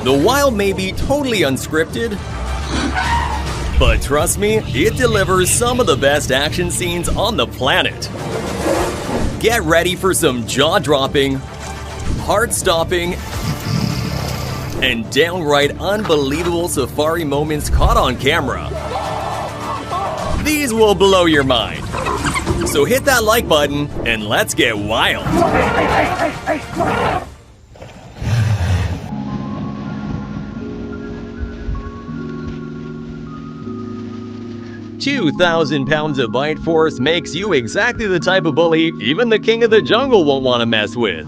The wild may be totally unscripted, but trust me, it delivers some of the best action scenes on the planet. Get ready for some jaw-dropping, heart-stopping, and downright unbelievable safari moments caught on camera. These will blow your mind. So hit that like button and let's get wild. 2,000 pounds of bite force makes you exactly the type of bully even the king of the jungle won't want to mess with.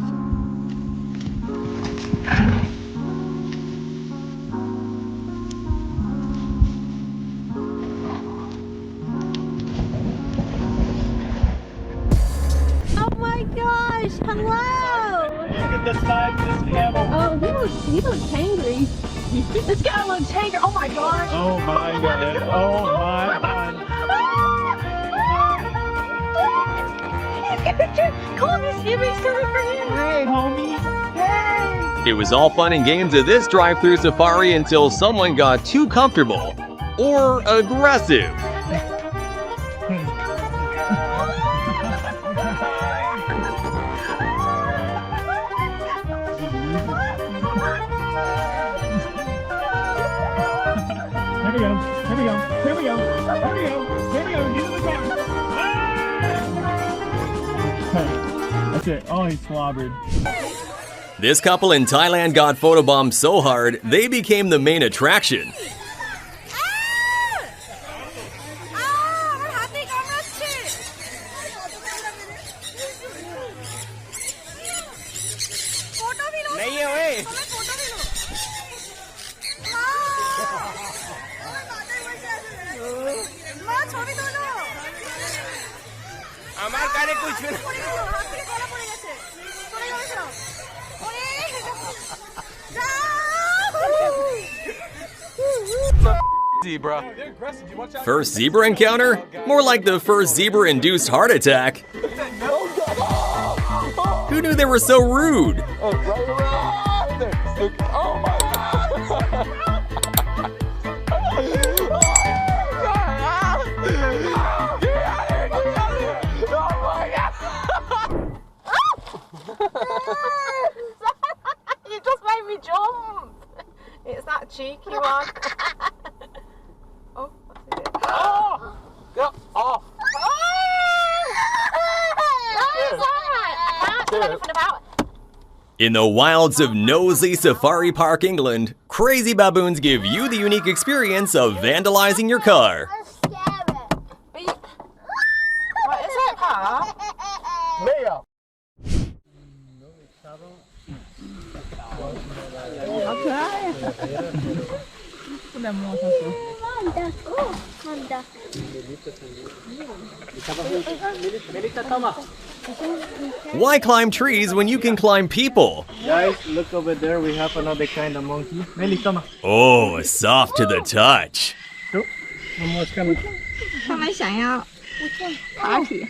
Oh my gosh, hello! Look at the size of this camel. Oh, he looks angry. This guy looks angry. Oh my gosh. Oh my god. Oh my god. Come on, he's giving something for you. Hey, homie. Hey. It was all fun and games at this drive-through safari until someone got too comfortable or aggressive. Here we go. Here we go. Here we go. Here we go. Here we go. Get in the car. Hey, that's it. Oh, he slobbered. This couple in Thailand got photobombed so hard, they became the main attraction. Zebra. First zebra encounter? More like the first zebra-induced heart attack. Who knew they were so rude? Oh my god. You just made me jump. It's that cheeky one. Oh, what's it? Oh! Get off! It's alright. I can't do anything about it. In the wilds of Knowsley Safari Park, England, crazy baboons give you the unique experience of vandalizing your car. What is it, Pa? Mia! Why climb trees when you can climb people? Guys, look over there. We have another kind of monkey. Meli, come Oh, soft to the touch. on. One more is coming. 他们想要爬体。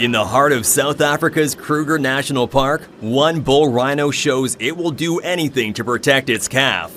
In the heart of South Africa's Kruger National Park, one bull rhino shows it will do anything to protect its calf.